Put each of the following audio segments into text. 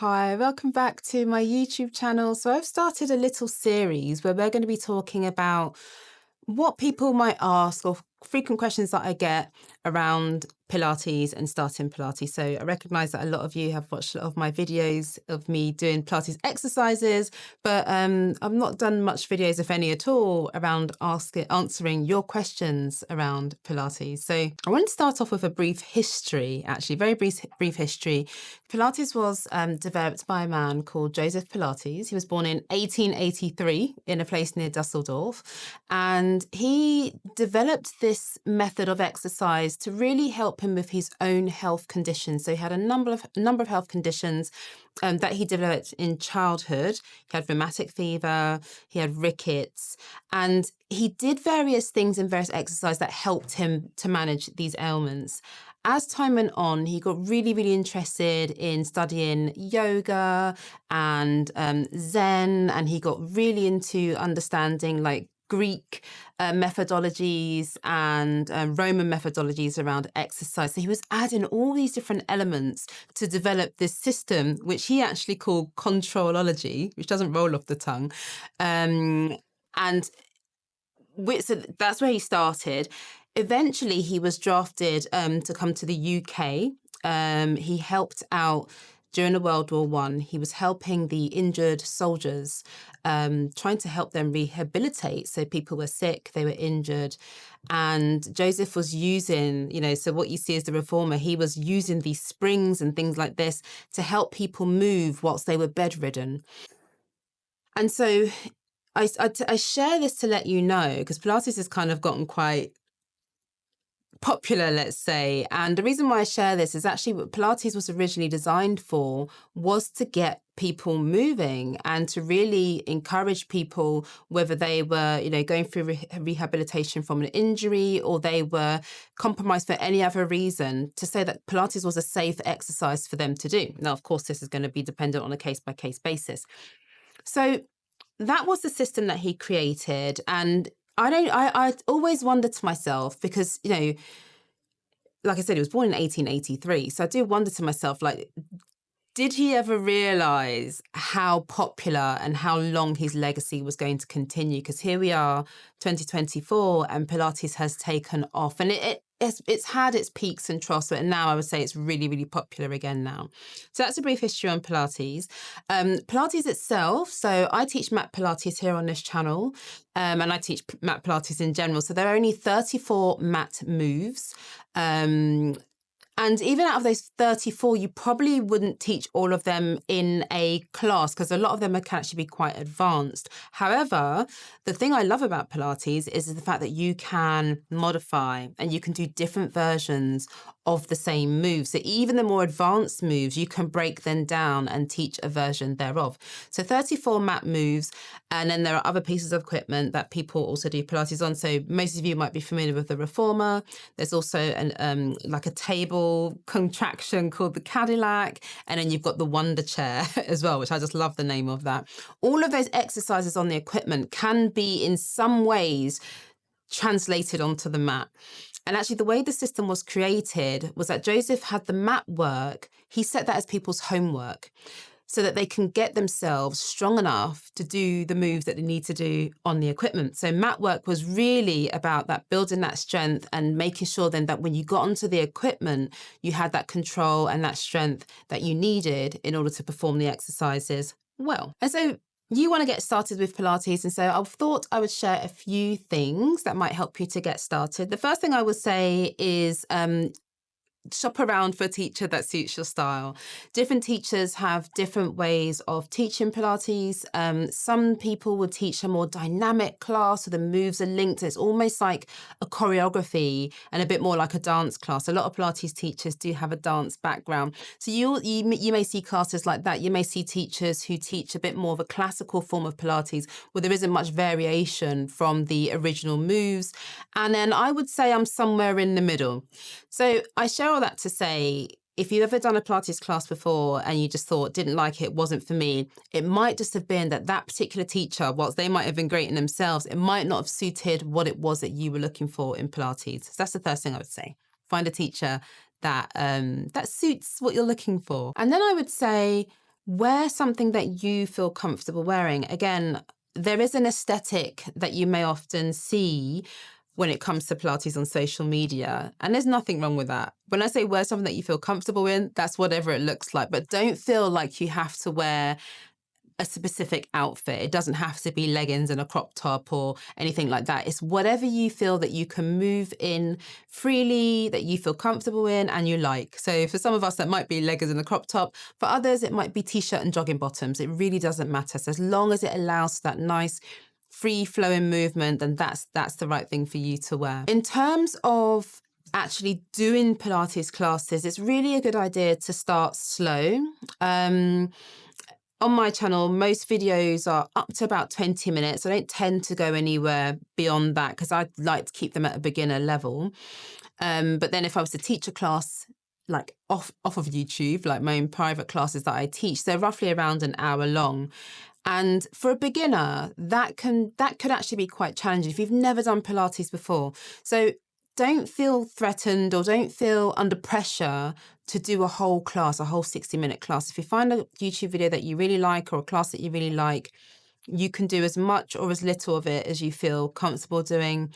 Hi, welcome back to my YouTube channel. So I've started a little series where we're going to be talking about what people might ask or frequent questions that I get around Pilates and starting Pilates. So I recognize that a lot of you have watched a lot of my videos of me doing Pilates exercises, but I've not done much videos, if any at all, around answering your questions around Pilates. So I want to start off with a brief history, actually, very brief history. Pilates was developed by a man called Joseph Pilates. He was born in 1883 in a place near Dusseldorf, and he developed this method of exercise to really help him with his own health conditions. So he had a number of health conditions that he developed in childhood. He had rheumatic fever, he had rickets, and he did various things in various exercises that helped him to manage these ailments. As time went on, he got really interested in studying yoga and Zen, and he got really into understanding like Greek methodologies and Roman methodologies around exercise. So he was adding all these different elements to develop this system, which he actually called controlology, which doesn't roll off the tongue. And so that's where he started. Eventually, he was drafted to come to the UK. He helped out during the World War I. He was helping the injured soldiers, trying to help them rehabilitate. So people were sick, they were injured. And Joseph was using, so what you see as the reformer, he was using these springs and things like this to help people move whilst they were bedridden. And so I share this to let you know, because Pilates has kind of gotten quite popular, let's say. And the reason why I share this is actually what Pilates was originally designed for was to get people moving and to really encourage people, whether they were, going through rehabilitation from an injury or they were compromised for any other reason, to say that Pilates was a safe exercise for them to do. Now, of course, this is going to be dependent on a case-by-case basis. So that was the system that he created. And I always wonder to myself, because, like I said, he was born in 1883. So I do wonder to myself, like, did he ever realize how popular and how long his legacy was going to continue? Because here we are, 2024, and Pilates has taken off. And it's had its peaks and troughs, but now I would say it's really popular again now. So that's a brief history on Pilates. Pilates itself, so I teach mat Pilates here on this channel, and I teach mat Pilates in general. So there are only 34 mat moves. And even out of those 34, you probably wouldn't teach all of them in a class because a lot of them can actually be quite advanced. However, the thing I love about Pilates is the fact that you can modify and you can do different versions of the same move. So even the more advanced moves, you can break them down and teach a version thereof. So 34 mat moves, and then there are other pieces of equipment that people also do Pilates on. So most of you might be familiar with the reformer. There's also like a table contraction called the Cadillac, and then you've got the Wonder Chair as well, which I just love the name of that. All of those exercises on the equipment can be in some ways translated onto the mat. And actually, the way the system was created was that Joseph had the mat work. He set that as people's homework so that they can get themselves strong enough to do the moves that they need to do on the equipment. So mat work was really about that, building that strength and making sure then that when you got onto the equipment, you had that control and that strength that you needed in order to perform the exercises well. And so you want to get started with Pilates, and so I thought I would share a few things that might help you to get started. The first thing I would say is shop around for a teacher that suits your style. Different teachers have different ways of teaching Pilates. Some people would teach a more dynamic class, so the moves are linked. It's almost like a choreography and a bit more like a dance class. A lot of Pilates teachers do have a dance background. So you may see classes like that. You may see teachers who teach a bit more of a classical form of Pilates where there isn't much variation from the original moves. And then I would say I'm somewhere in the middle. So I share all that to say, if you've ever done a Pilates class before and you just thought, didn't like it, wasn't for me, it might just have been that particular teacher, whilst they might have been great in themselves, it might not have suited what it was that you were looking for in Pilates. So that's the first thing I would say. Find a teacher that suits what you're looking for. And then I would say, Wear something that you feel comfortable wearing. Again, there is an aesthetic that you may often see when it comes to Pilates on social media, and there's nothing wrong with that. When I say wear something that you feel comfortable in, that's whatever it looks like, but don't feel like you have to wear a specific outfit. It doesn't have to be leggings and a crop top or anything like that. It's whatever you feel that you can move in freely, that you feel comfortable in and you like. So for some of us, that might be leggings and a crop top. For others, it might be t-shirt and jogging bottoms. It really doesn't matter. So as long as it allows that nice free flowing movement, then that's the right thing for you to wear. In terms of actually doing Pilates classes, it's really a good idea to start slow. On my channel, most videos are up to about 20 minutes. I don't tend to go anywhere beyond that because I like to keep them at a beginner level. But then if I was to teach a class like off of YouTube, like my own private classes that I teach, they're roughly around an hour long. And for a beginner, that could actually be quite challenging if you've never done Pilates before. So don't feel threatened or don't feel under pressure to do a whole class, a whole 60-minute class. If you find a YouTube video that you really like or a class that you really like, you can do as much or as little of it as you feel comfortable doing.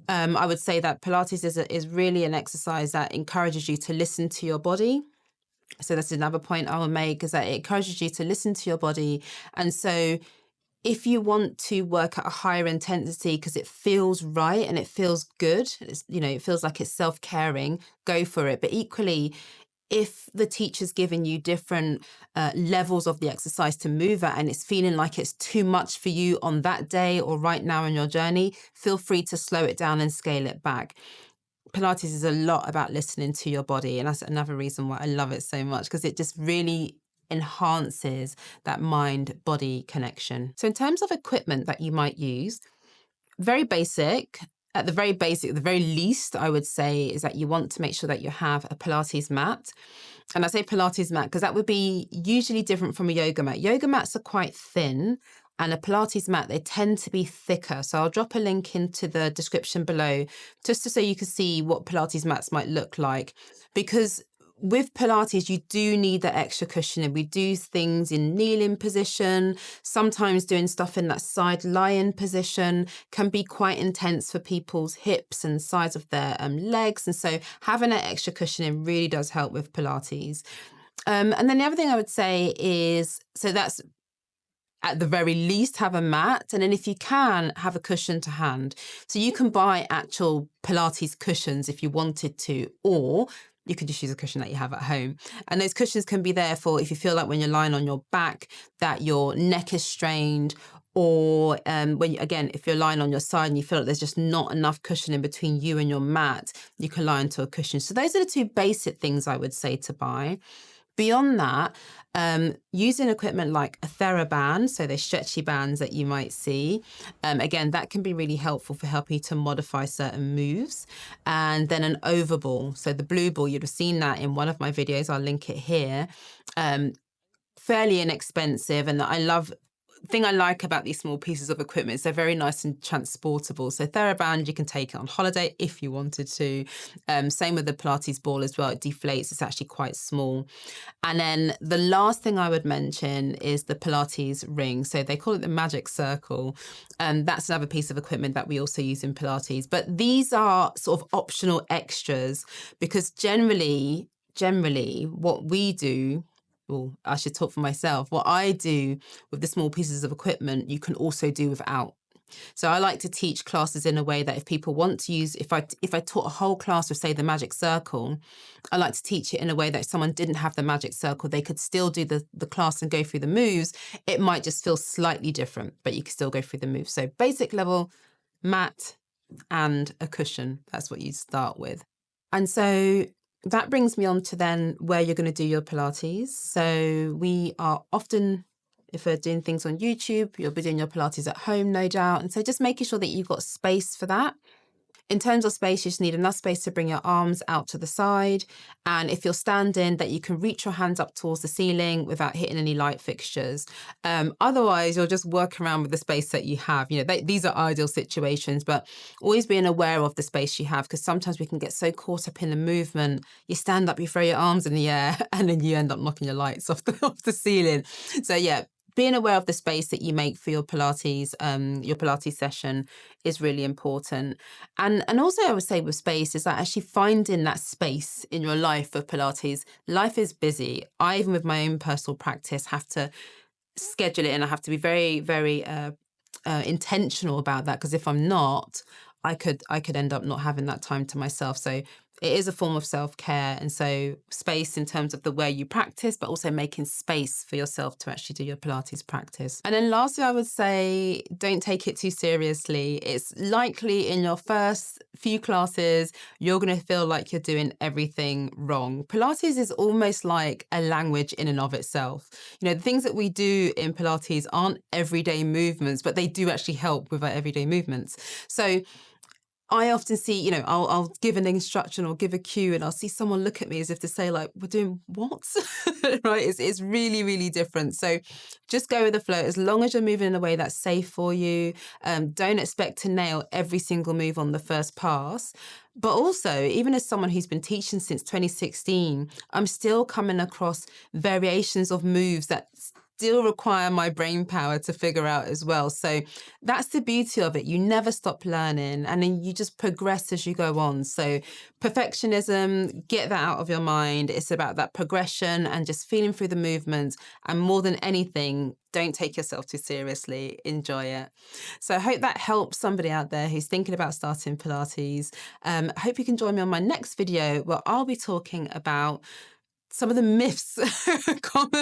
I would say that Pilates is really an exercise that encourages you to listen to your body. So that's another point I will make, is that it encourages you to listen to your body. And so if you want to work at a higher intensity because it feels right and it feels good, it feels like it's self-caring, go for it. But equally, if the teacher's given you different levels of the exercise to move at and it's feeling like it's too much for you on that day or right now in your journey, feel free to slow it down and scale it back. Pilates is a lot about listening to your body, and that's another reason why I love it so much, because it just really enhances that mind-body connection. So in terms of equipment that you might use, very basic. At the very least, I would say, is that you want to make sure that you have a Pilates mat. And I say Pilates mat because that would be usually different from a yoga mat. Yoga mats are quite thin, and a Pilates mat, they tend to be thicker. So I'll drop a link into the description below just so you can see what Pilates mats might look like. Because with Pilates, you do need that extra cushioning. We do things in kneeling position. Sometimes doing stuff in that side lying position can be quite intense for people's hips and sides of their legs. And so having that extra cushioning really does help with Pilates. And then the other thing I would say is, so that's at the very least have a mat, and then if you can, have a cushion to hand. So you can buy actual Pilates cushions if you wanted to, or you could just use a cushion that you have at home. And those cushions can be there for if you feel like when you're lying on your back that your neck is strained, or if you're lying on your side and you feel like there's just not enough cushioning between you and your mat, you can lie onto a cushion. So those are the two basic things I would say to buy. Beyond that, using equipment like a TheraBand, so those stretchy bands that you might see, again, that can be really helpful for helping you to modify certain moves. And then an overball, so the blue ball, you'd have seen that in one of my videos, I'll link it here. Fairly inexpensive, and thing I like about these small pieces of equipment is they're very nice and transportable. So TheraBand, you can take it on holiday if you wanted to. Same with the Pilates ball as well. It deflates. It's actually quite small. And then the last thing I would mention is the Pilates ring. So they call it the magic circle. That's another piece of equipment that we also use in Pilates. But these are sort of optional extras because generally what we do, well, I should talk for myself. What I do with the small pieces of equipment, you can also do without. So I like to teach classes in a way that if people want to use, if I taught a whole class with, say, the magic circle, I like to teach it in a way that if someone didn't have the magic circle, they could still do the class and go through the moves. It might just feel slightly different, but you can still go through the moves. So basic level, mat and a cushion. That's what you start with. And so that brings me on to then where you're going to do your Pilates. So we are often, if we're doing things on YouTube, you'll be doing your Pilates at home, no doubt. And so just making sure that you've got space for that. In terms of space, you just need enough space to bring your arms out to the side. And if you're standing, that you can reach your hands up towards the ceiling without hitting any light fixtures. Otherwise, you'll just work around with the space that you have. These are ideal situations, but always being aware of the space you have, because sometimes we can get so caught up in the movement. You stand up, you throw your arms in the air, and then you end up knocking your lights off the ceiling. So yeah, being aware of the space that you make for your Pilates session is really important. And also I would say with space is that actually finding that space in your life for Pilates. Life is busy. I, even with my own personal practice, have to schedule it, and I have to be very, very intentional about that, because if I'm not, I could end up not having that time to myself. So it is a form of self-care. And so space in terms of the way you practice, but also making space for yourself to actually do your Pilates practice. And then lastly, I would say don't take it too seriously. It's likely in your first few classes, you're going to feel like you're doing everything wrong. Pilates is almost like a language in and of itself. The things that we do in Pilates aren't everyday movements, but they do actually help with our everyday movements. So I often see, I'll give an instruction or give a cue, and I'll see someone look at me as if to say, like, we're doing what? Right? It's really, really different. So just go with the flow. As long as you're moving in a way that's safe for you, don't expect to nail every single move on the first pass. But also, even as someone who's been teaching since 2016, I'm still coming across variations of moves that still require my brain power to figure out as well. So that's the beauty of it. You never stop learning, and then you just progress as you go on. So perfectionism, get that out of your mind. It's about that progression and just feeling through the movements. And more than anything, don't take yourself too seriously. Enjoy it. So I hope that helps somebody out there who's thinking about starting Pilates. I hope you can join me on my next video, where I'll be talking about some of the myths,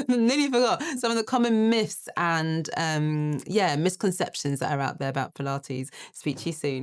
nearly forgot, some of the common myths and misconceptions that are out there about Pilates. Speak to you soon.